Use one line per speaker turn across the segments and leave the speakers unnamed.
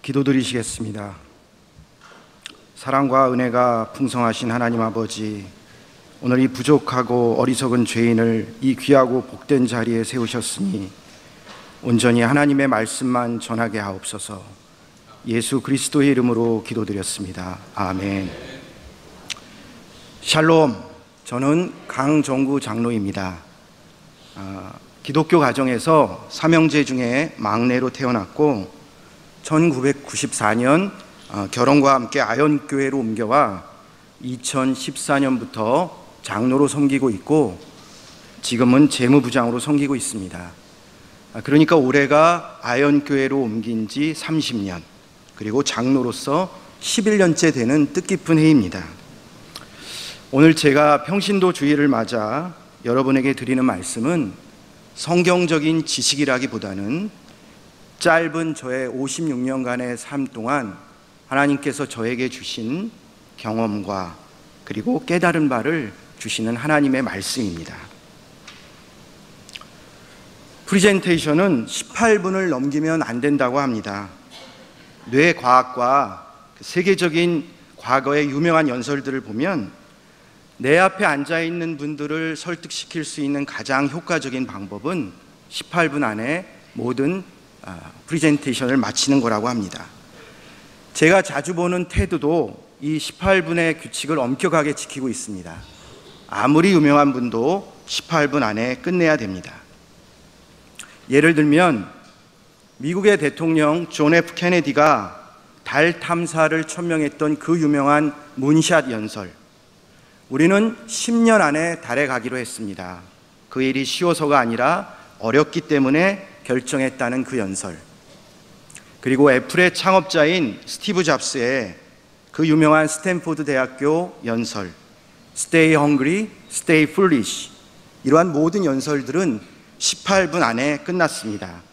기도드리시겠습니다. 사랑과 은혜가 풍성하신 하나님 아버지, 오늘 이 부족하고 어리석은 죄인을 이 귀하고 복된 자리에 세우셨으니 온전히 하나님의 말씀만 전하게 하옵소서. 예수 그리스도의 이름으로 기도드렸습니다. 아멘. 샬롬, 저는 강정구 장로입니다. 기독교 가정에서 삼형제 중에 막내로 태어났고 1994년 결혼과 함께 아연교회로 옮겨와 2014년부터 장로로 섬기고 있고 지금은 재무부장으로 섬기고 있습니다. 그러니까 올해가 아연교회로 옮긴 지 30년, 그리고 장로로서 11년째 되는 뜻깊은 해입니다. 오늘 제가 평신도 주일을 맞아 여러분에게 드리는 말씀은 성경적인 지식이라기보다는 짧은 저의 56년간의 삶 동안 하나님께서 저에게 주신 경험과 그리고 깨달은 바를 주시는 하나님의 말씀입니다. 프리젠테이션은 18분을 넘기면 안 된다고 합니다. 뇌과학과 세계적인 과거의 유명한 연설들을 보면 내 앞에 앉아있는 분들을 설득시킬 수 있는 가장 효과적인 방법은 18분 안에 모든 프리젠테이션을 마치는 거라고 합니다. 제가 자주 보는 테드도 이 18분의 규칙을 엄격하게 지키고 있습니다. 아무리 유명한 분도 18분 안에 끝내야 됩니다. 예를 들면 미국의 대통령 존 F 케네디가 달 탐사를 천명했던 그 유명한 문샷 연설, 우리는 10년 안에 달에 가기로 했습니다. 그 일이 쉬워서가 아니라 어렵기 때문에 결정했다는 그 연설, 그리고 애플의 창업자인 스티브 잡스의 그 유명한 스탠포드 대학교 연설, Stay hungry, stay foolish, 이러한 모든 연설들은 18분 안에 끝났습니다.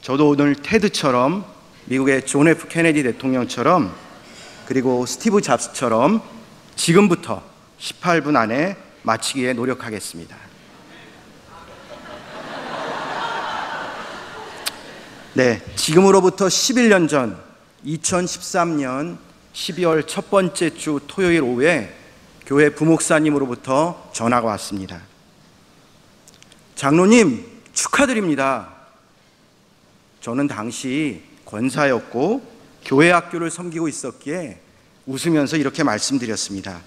저도 오늘 테드처럼, 미국의 존 F 케네디 대통령처럼, 그리고 스티브 잡스처럼 지금부터 18분 안에 마치기에 노력하겠습니다. 네, 지금으로부터 11년 전 2013년 12월 첫 번째 주 토요일 오후에 교회 부목사님으로부터 전화가 왔습니다. 장로님, 축하드립니다. 저는 당시 권사였고 교회 학교를 섬기고 있었기에 웃으면서 이렇게 말씀드렸습니다.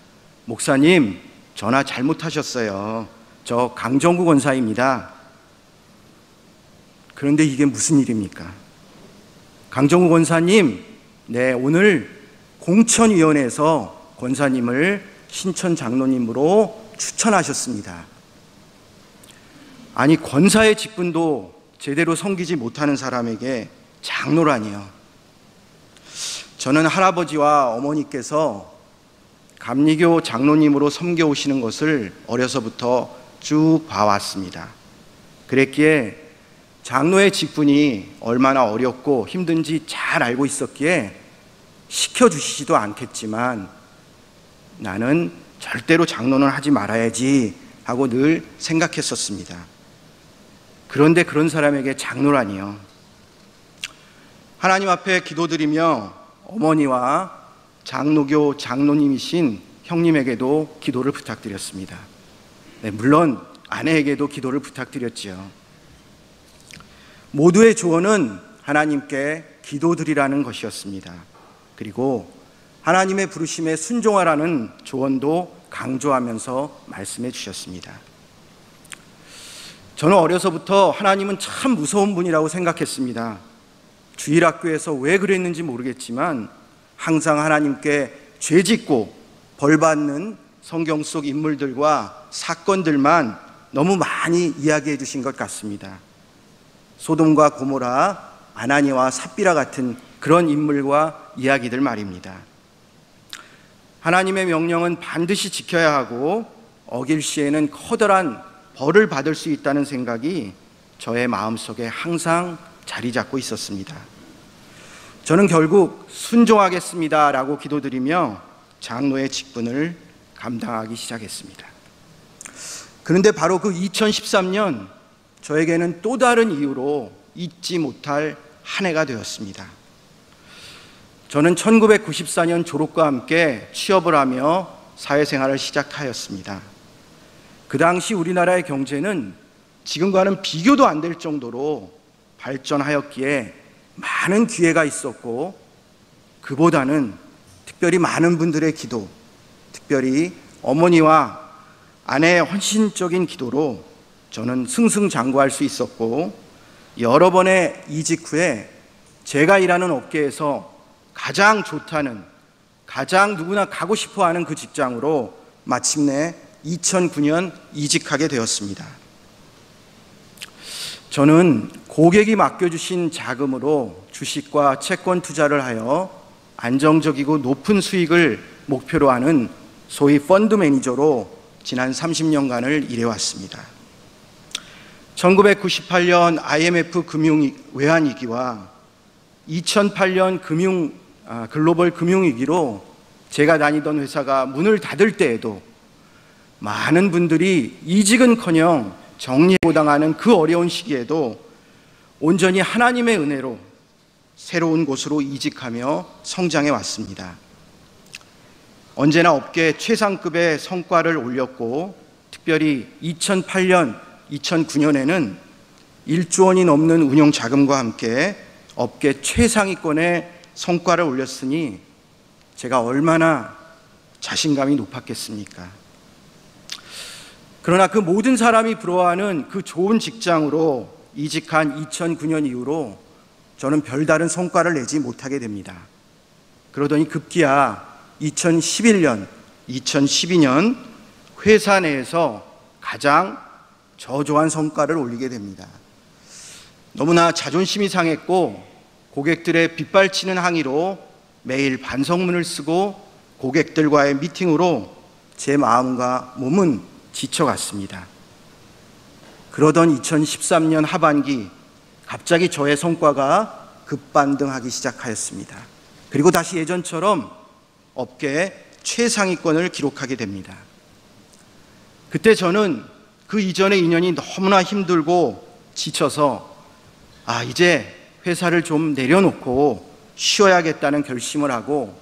목사님, 전화 잘못하셨어요. 저 강정구 권사입니다. 그런데 이게 무슨 일입니까? 강정구 권사님, 네, 오늘 공천위원회에서 권사님을 신천 장로님으로 추천하셨습니다. 아니, 권사의 직분도 제대로 섬기지 못하는 사람에게 장로라니요. 저는 할아버지와 어머니께서 감리교 장로님으로 섬겨오시는 것을 어려서부터 쭉 봐왔습니다. 그랬기에 장로의 직분이 얼마나 어렵고 힘든지 잘 알고 있었기에 시켜주시지도 않겠지만 나는 절대로 장로는 하지 말아야지 하고 늘 생각했었습니다. 그런데 그런 사람에게 장로라니요. 하나님 앞에 기도드리며 어머니와 장로교 장로님이신 형님에게도 기도를 부탁드렸습니다. 네, 물론 아내에게도 기도를 부탁드렸지요. 모두의 조언은 하나님께 기도드리라는 것이었습니다. 그리고 하나님의 부르심에 순종하라는 조언도 강조하면서 말씀해 주셨습니다. 저는 어려서부터 하나님은 참 무서운 분이라고 생각했습니다. 주일학교에서 왜 그랬는지 모르겠지만 항상 하나님께 죄짓고 벌받는 성경 속 인물들과 사건들만 너무 많이 이야기해 주신 것 같습니다. 소돔과 고모라, 아나니와 삽비라 같은 그런 인물과 이야기들 말입니다. 하나님의 명령은 반드시 지켜야 하고 어길 시에는 커다란 벌을 받을 수 있다는 생각이 저의 마음속에 항상 자리 잡고 있었습니다. 저는 결국 순종하겠습니다 라고 기도드리며 장로의 직분을 감당하기 시작했습니다. 그런데 바로 그 2013년 저에게는 또 다른 이유로 잊지 못할 한 해가 되었습니다. 저는 1994년 졸업과 함께 취업을 하며 사회생활을 시작하였습니다. 그 당시 우리나라의 경제는 지금과는 비교도 안 될 정도로 발전하였기에 많은 기회가 있었고, 그보다는 특별히 많은 분들의 기도, 특별히 어머니와 아내의 헌신적인 기도로 저는 승승장구할 수 있었고, 여러 번의 이직 후에 제가 일하는 업계에서 가장 좋다는, 가장 누구나 가고 싶어하는 그 직장으로 마침내 2009년 이직하게 되었습니다. 저는 고객이 맡겨주신 자금으로 주식과 채권 투자를 하여 안정적이고 높은 수익을 목표로 하는 소위 펀드 매니저로 지난 30년간을 일해왔습니다. 1998년 IMF 금융 외환위기와 2008년 글로벌 금융위기로 제가 다니던 회사가 문을 닫을 때에도 많은 분들이 이직은커녕 정리해고당하는 그 어려운 시기에도 온전히 하나님의 은혜로 새로운 곳으로 이직하며 성장해 왔습니다. 언제나 업계 최상급의 성과를 올렸고, 특별히 2008년, 2009년에는 1조 원이 넘는 운용 자금과 함께 업계 최상위권의 성과를 올렸으니 제가 얼마나 자신감이 높았겠습니까? 그러나 그 모든 사람이 부러워하는 그 좋은 직장으로 이직한 2009년 이후로 저는 별다른 성과를 내지 못하게 됩니다. 그러더니 급기야 2011년, 2012년 회사 내에서 가장 저조한 성과를 올리게 됩니다. 너무나 자존심이 상했고, 고객들의 빗발치는 항의로 매일 반성문을 쓰고 고객들과의 미팅으로 제 마음과 몸은 지쳐갔습니다. 그러던 2013년 하반기 갑자기 저의 성과가 급반등하기 시작하였습니다. 그리고 다시 예전처럼 업계의 최상위권을 기록하게 됩니다. 그때 저는 그 이전의 2년이 너무나 힘들고 지쳐서 이제 회사를 좀 내려놓고 쉬어야겠다는 결심을 하고,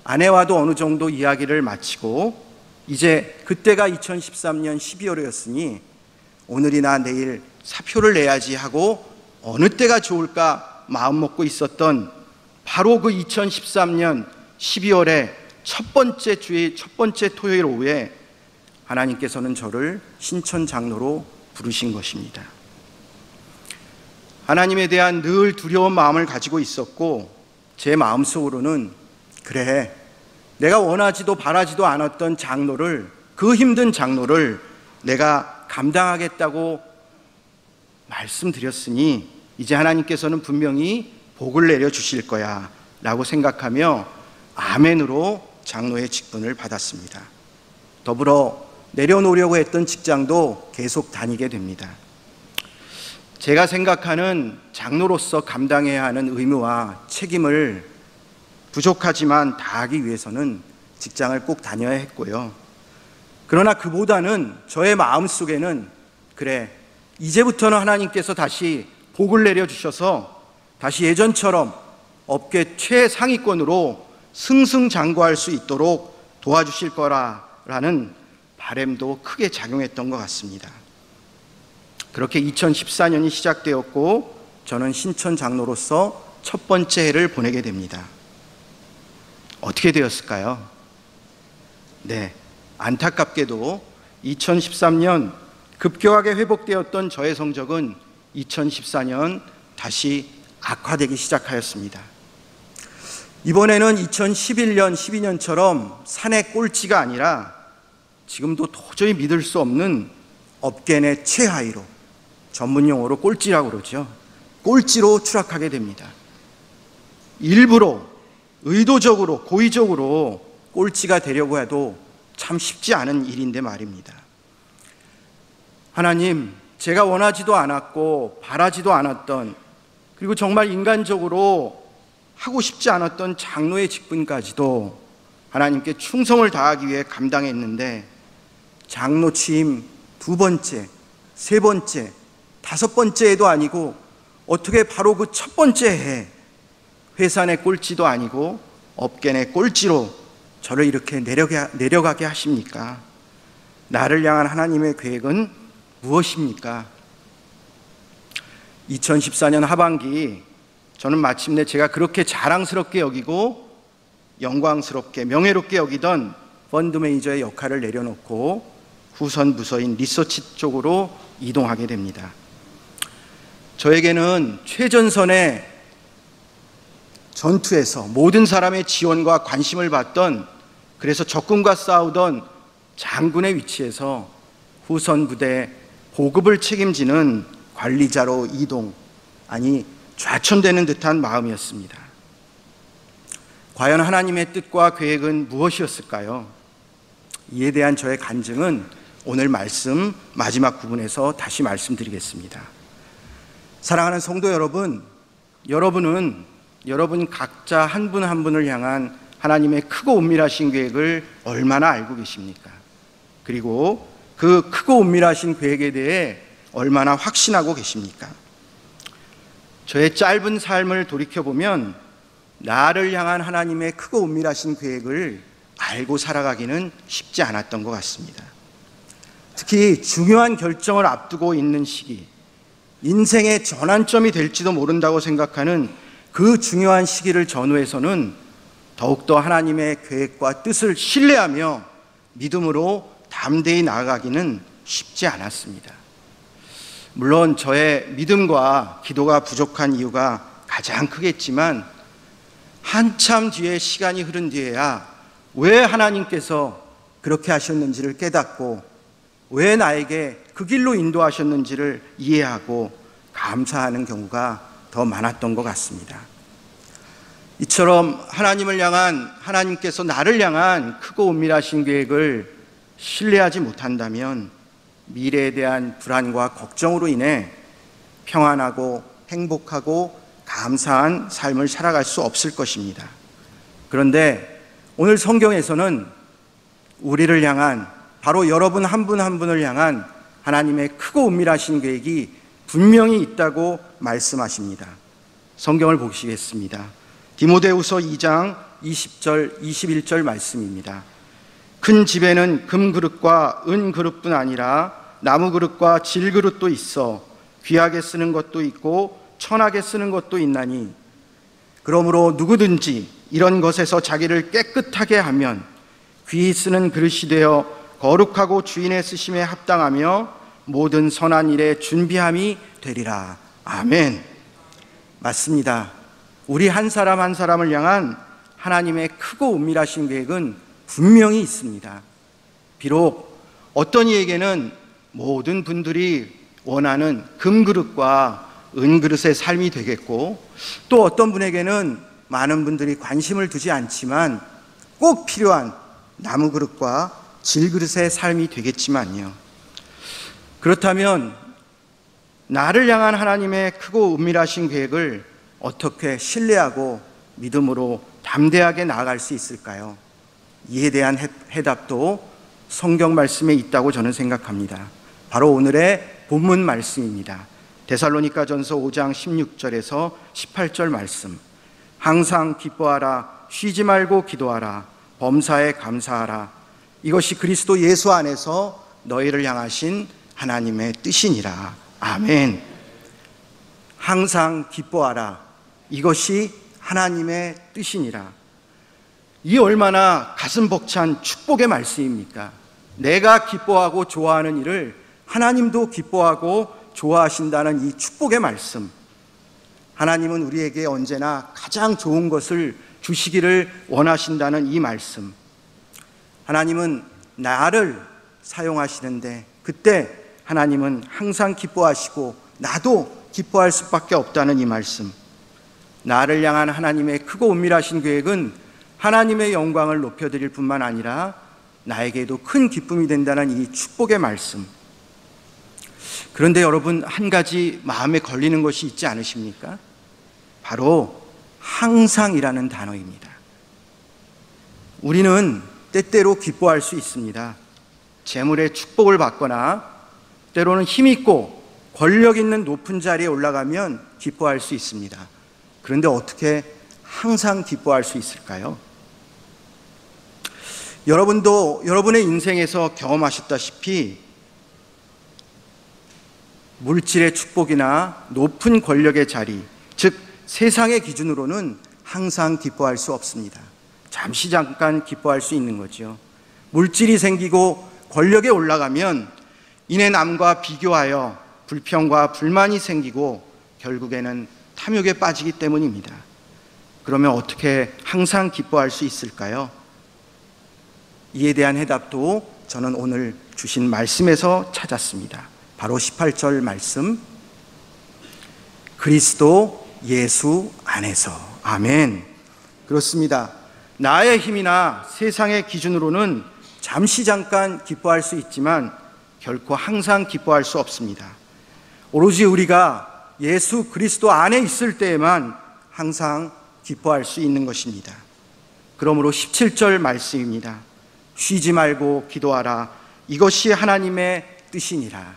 아내와도 어느 정도 이야기를 마치고, 이제 그때가 2013년 12월이었으니 오늘이나 내일 사표를 내야지 하고 어느 때가 좋을까 마음먹고 있었던 바로 그 2013년 12월의 첫 번째 주의 첫 번째 토요일 오후에 하나님께서는 저를 신천 장로로 부르신 것입니다. 하나님에 대한 늘 두려운 마음을 가지고 있었고, 제 마음속으로는 그래, 내가 원하지도 바라지도 않았던 장로를, 그 힘든 장로를 내가 감당하겠다고 말씀드렸으니 이제 하나님께서는 분명히 복을 내려주실 거야 라고 생각하며 아멘으로 장로의 직분을 받았습니다. 더불어 내려놓으려고 했던 직장도 계속 다니게 됩니다. 제가 생각하는 장로로서 감당해야 하는 의무와 책임을 부족하지만 다하기 위해서는 직장을 꼭 다녀야 했고요. 그러나 그보다는 저의 마음속에는 그래, 이제부터는 하나님께서 다시 복을 내려주셔서 다시 예전처럼 업계 최상위권으로 승승장구할 수 있도록 도와주실 거라는 바람도 크게 작용했던 것 같습니다. 그렇게 2014년이 시작되었고, 저는 신천 장로로서 첫 번째 해를 보내게 됩니다. 어떻게 되었을까요? 네, 안타깝게도 2013년 급격하게 회복되었던 저의 성적은 2014년 다시 악화되기 시작하였습니다. 이번에는 2011년, 12년처럼 산의 꼴찌가 아니라 지금도 도저히 믿을 수 없는 업계 내 최하위로, 전문용어로 꼴찌라고 그러죠. 꼴찌로 추락하게 됩니다. 일부러 의도적으로 고의적으로 꼴찌가 되려고 해도 참 쉽지 않은 일인데 말입니다. 하나님, 제가 원하지도 않았고 바라지도 않았던, 그리고 정말 인간적으로 하고 싶지 않았던 장로의 직분까지도 하나님께 충성을 다하기 위해 감당했는데, 장로 취임 2번째, 3번째, 5번째에도 아니고 어떻게 바로 그 첫 번째 해 회사 내 꼴찌도 아니고 업계 내 꼴찌로 저를 이렇게 내려가게 하십니까? 나를 향한 하나님의 계획은 무엇입니까? 2014년 하반기 저는 마침내 제가 그렇게 자랑스럽게 여기고 영광스럽게 명예롭게 여기던 펀드 매니저의 역할을 내려놓고 후선 부서인 리서치 쪽으로 이동하게 됩니다. 저에게는 최전선의 전투에서 모든 사람의 지원과 관심을 받던, 그래서 적군과 싸우던 장군의 위치에서 후선 부대 보급을 책임지는 관리자로 이동, 아니 좌천되는 듯한 마음이었습니다. 과연 하나님의 뜻과 계획은 무엇이었을까요? 이에 대한 저의 간증은 오늘 말씀 마지막 부분에서 다시 말씀드리겠습니다. 사랑하는 성도 여러분, 여러분 각자 한 분 한 분을 향한 하나님의 크고 은밀하신 계획을 얼마나 알고 계십니까? 그리고 그 크고 은밀하신 계획에 대해 얼마나 확신하고 계십니까? 저의 짧은 삶을 돌이켜보면 나를 향한 하나님의 크고 은밀하신 계획을 알고 살아가기는 쉽지 않았던 것 같습니다. 특히 중요한 결정을 앞두고 있는 시기, 인생의 전환점이 될지도 모른다고 생각하는 그 중요한 시기를 전후해서는 더욱더 하나님의 계획과 뜻을 신뢰하며 믿음으로 담대히 나아가기는 쉽지 않았습니다. 물론 저의 믿음과 기도가 부족한 이유가 가장 크겠지만, 한참 뒤에 시간이 흐른 뒤에야 왜 하나님께서 그렇게 하셨는지를 깨닫고 왜 나에게 그 길로 인도하셨는지를 이해하고 감사하는 경우가 더 많았던 것 같습니다. 이처럼 하나님께서 나를 향한 크고 은밀하신 계획을 신뢰하지 못한다면 미래에 대한 불안과 걱정으로 인해 평안하고 행복하고 감사한 삶을 살아갈 수 없을 것입니다. 그런데 오늘 성경에서는 우리를 향한, 바로 여러분 한 분 한 분을 향한 하나님의 크고 은밀하신 계획이 분명히 있다고 말씀하십니다. 성경을 보시겠습니다. 디모데후서 2장 20절 21절 말씀입니다. 큰 집에는 금그릇과 은그릇뿐 아니라 나무그릇과 질그릇도 있어 귀하게 쓰는 것도 있고 천하게 쓰는 것도 있나니, 그러므로 누구든지 이런 것에서 자기를 깨끗하게 하면 귀히 쓰는 그릇이 되어 거룩하고 주인의 쓰심에 합당하며 모든 선한 일에 준비함이 되리라. 아멘. 맞습니다. 우리 한 사람 한 사람을 향한 하나님의 크고 은밀하신 계획은 분명히 있습니다. 비록 어떤 이에게는 모든 분들이 원하는 금그릇과 은그릇의 삶이 되겠고, 또 어떤 분에게는 많은 분들이 관심을 두지 않지만 꼭 필요한 나무그릇과 질그릇의 삶이 되겠지만요. 그렇다면 나를 향한 하나님의 크고 은밀하신 계획을 어떻게 신뢰하고 믿음으로 담대하게 나아갈 수 있을까요? 이에 대한 해답도 성경 말씀에 있다고 저는 생각합니다. 바로 오늘의 본문 말씀입니다. 데살로니가전서 5장 16절에서 18절 말씀. 항상 기뻐하라, 쉬지 말고 기도하라, 범사에 감사하라. 이것이 그리스도 예수 안에서 너희를 향하신 하나님의 뜻이니라. 아멘. 항상 기뻐하라, 이것이 하나님의 뜻이니라. 이 얼마나 가슴 벅찬 축복의 말씀입니까? 내가 기뻐하고 좋아하는 일을 하나님도 기뻐하고 좋아하신다는 이 축복의 말씀. 하나님은 우리에게 언제나 가장 좋은 것을 주시기를 원하신다는 이 말씀. 하나님은 나를 사용하시는데 그때 하나님은 항상 기뻐하시고 나도 기뻐할 수밖에 없다는 이 말씀. 나를 향한 하나님의 크고 은밀하신 계획은 하나님의 영광을 높여드릴 뿐만 아니라 나에게도 큰 기쁨이 된다는 이 축복의 말씀. 그런데 여러분, 한 가지 마음에 걸리는 것이 있지 않으십니까? 바로 항상이라는 단어입니다. 우리는 때때로 기뻐할 수 있습니다. 재물의 축복을 받거나 때로는 힘있고 권력 있는 높은 자리에 올라가면 기뻐할 수 있습니다. 그런데 어떻게 항상 기뻐할 수 있을까요? 여러분도 여러분의 인생에서 경험하셨다시피 물질의 축복이나 높은 권력의 자리, 즉 세상의 기준으로는 항상 기뻐할 수 없습니다. 잠시 잠깐 기뻐할 수 있는 거죠. 물질이 생기고 권력에 올라가면 이내 남과 비교하여 불평과 불만이 생기고 결국에는 탐욕에 빠지기 때문입니다. 그러면 어떻게 항상 기뻐할 수 있을까요? 이에 대한 해답도 저는 오늘 주신 말씀에서 찾았습니다. 바로 18절 말씀, 그리스도 예수 안에서. 아멘. 그렇습니다. 나의 힘이나 세상의 기준으로는 잠시 잠깐 기뻐할 수 있지만 결코 항상 기뻐할 수 없습니다. 오로지 우리가 예수 그리스도 안에 있을 때에만 항상 기뻐할 수 있는 것입니다. 그러므로 17절 말씀입니다. 쉬지 말고 기도하라. 이것이 하나님의 뜻이니라.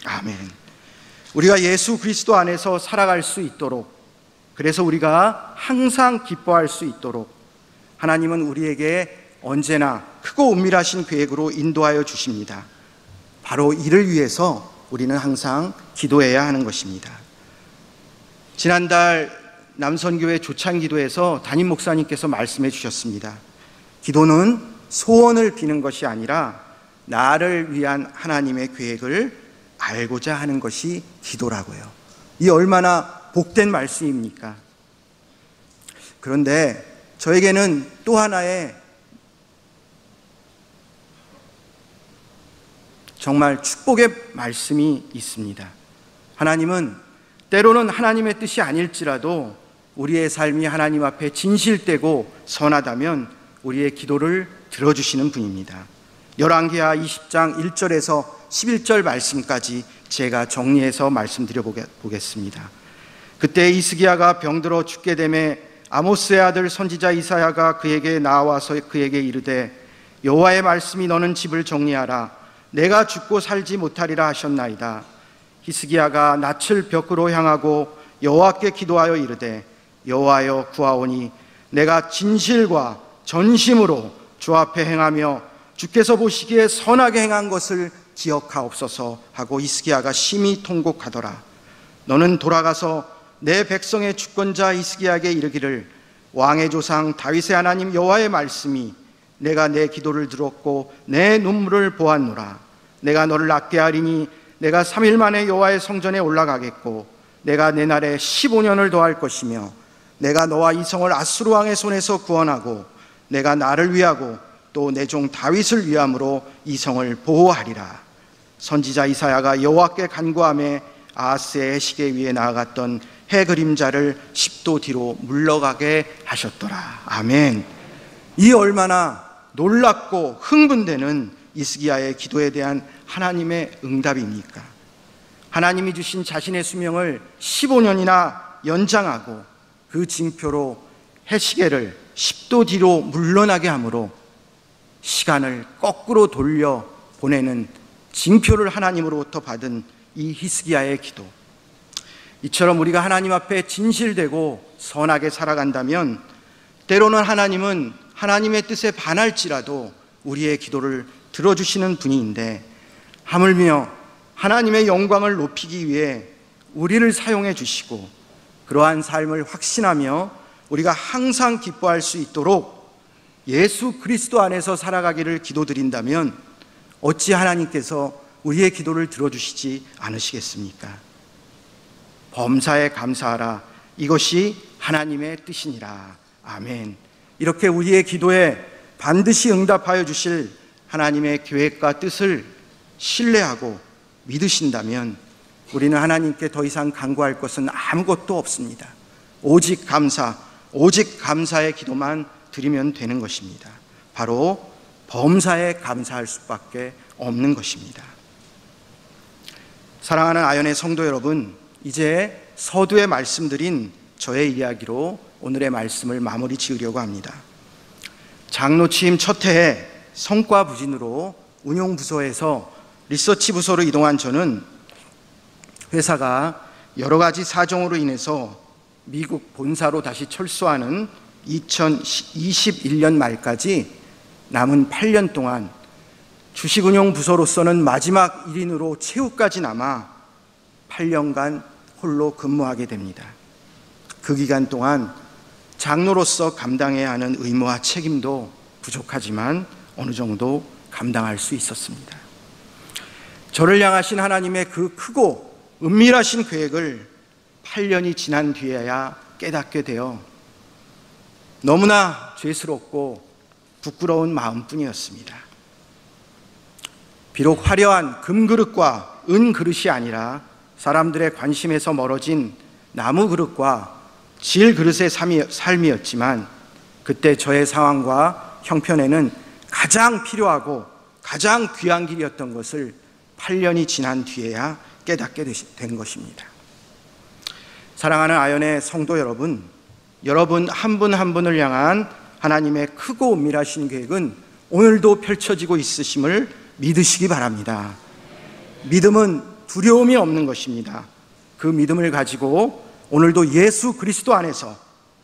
아멘. 우리가 예수 그리스도 안에서 살아갈 수 있도록, 그래서 우리가 항상 기뻐할 수 있도록 하나님은 우리에게 언제나 크고 은밀하신 계획으로 인도하여 주십니다. 바로 이를 위해서 우리는 항상 기도해야 하는 것입니다. 지난달 남선교회 조찬기도에서 담임 목사님께서 말씀해 주셨습니다. 기도는 소원을 비는 것이 아니라 나를 위한 하나님의 계획을 알고자 하는 것이 기도라고요. 이 얼마나 복된 말씀입니까? 그런데 저에게는 또 하나의 정말 축복의 말씀이 있습니다. 하나님은 때로는 하나님의 뜻이 아닐지라도 우리의 삶이 하나님 앞에 진실되고 선하다면 우리의 기도를 들어주시는 분입니다. 열왕기하 20장 1절에서 11절 말씀까지 제가 정리해서 말씀드려 보겠습니다. 그때 이스기야가 병들어 죽게 되매 아모스의 아들 선지자 이사야가 그에게 나와서 그에게 이르되 여호와의 말씀이 너는 집을 정리하라. 내가 죽고 살지 못하리라 하셨나이다. 히스기야가 낯을 벽으로 향하고 여호와께 기도하여 이르되 여호와여 구하오니 내가 진실과 전심으로 주 앞에 행하며 주께서 보시기에 선하게 행한 것을 기억하옵소서 하고 히스기야가 심히 통곡하더라. 너는 돌아가서 내 백성의 주권자 히스기야에게 이르기를 왕의 조상 다윗의 하나님 여호와의 말씀이 내가 내 기도를 들었고 내 눈물을 보았노라. 내가 너를 낫게 하리니 내가 3일 만에 여호와의 성전에 올라가겠고 내가 내 날에 15년을 더할 것이며 내가 너와 이 성을 아수르 왕의 손에서 구원하고 내가 나를 위하고 또 내 종 다윗을 위함으로 이 성을 보호하리라. 선지자 이사야가 여호와께 간구하며 아하스의 시계 위에 나아갔던 해 그림자를 10도 뒤로 물러가게 하셨더라. 아멘. 이 얼마나 놀랍고 흥분되는 히스기야의 기도에 대한 하나님의 응답입니까? 하나님이 주신 자신의 수명을 15년이나 연장하고 그 징표로 해시계를 10도 뒤로 물러나게 함으로 시간을 거꾸로 돌려 보내는 징표를 하나님으로부터 받은 이 히스기야의 기도. 이처럼 우리가 하나님 앞에 진실되고 선하게 살아간다면 때로는 하나님은 하나님의 뜻에 반할지라도 우리의 기도를 들어주시는 분인데 하물며 하나님의 영광을 높이기 위해 우리를 사용해 주시고 그러한 삶을 확신하며 우리가 항상 기뻐할 수 있도록 예수 그리스도 안에서 살아가기를 기도드린다면 어찌 하나님께서 우리의 기도를 들어주시지 않으시겠습니까? 범사에 감사하라. 이것이 하나님의 뜻이니라. 아멘. 이렇게 우리의 기도에 반드시 응답하여 주실 하나님의 계획과 뜻을 신뢰하고 믿으신다면 우리는 하나님께 더 이상 간구할 것은 아무것도 없습니다. 오직 감사의 기도만 드리면 되는 것입니다. 바로 범사에 감사할 수밖에 없는 것입니다. 사랑하는 아연의 성도 여러분, 이제 서두에 말씀드린 저의 이야기로 오늘의 말씀을 마무리 지으려고 합니다. 장로 취임 첫 해에 성과 부진으로 운용부서에서 리서치 부서로 이동한 저는 회사가 여러 가지 사정으로 인해서 미국 본사로 다시 철수하는 2021년 말까지 남은 8년 동안 주식운용 부서로서는 마지막 1인으로 최후까지 남아 8년간 홀로 근무하게 됩니다. 그 기간 동안 장로로서 감당해야 하는 의무와 책임도 부족하지만 어느 정도 감당할 수 있었습니다. 저를 향하신 하나님의 그 크고 은밀하신 계획을 8년이 지난 뒤에야 깨닫게 되어 너무나 죄스럽고 부끄러운 마음뿐이었습니다. 비록 화려한 금그릇과 은그릇이 아니라 사람들의 관심에서 멀어진 나무그릇과 질그릇의 삶이었지만 그때 저의 상황과 형편에는 가장 필요하고 가장 귀한 길이었던 것을 8년이 지난 뒤에야 깨닫게 된 것입니다. 사랑하는 아연의 성도 여러분, 여러분 한 분 한 분을 향한 하나님의 크고 은밀하신 계획은 오늘도 펼쳐지고 있으심을 믿으시기 바랍니다. 믿음은 두려움이 없는 것입니다. 그 믿음을 가지고 오늘도 예수 그리스도 안에서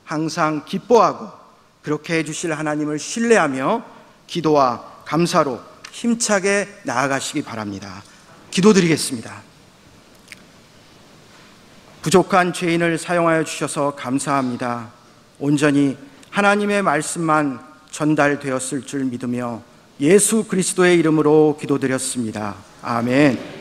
항상 기뻐하고 그렇게 해주실 하나님을 신뢰하며 기도와 감사로 힘차게 나아가시기 바랍니다. 기도드리겠습니다. 부족한 죄인을 사용하여 주셔서 감사합니다. 온전히 하나님의 말씀만 전달되었을 줄 믿으며 예수 그리스도의 이름으로 기도드렸습니다. 아멘.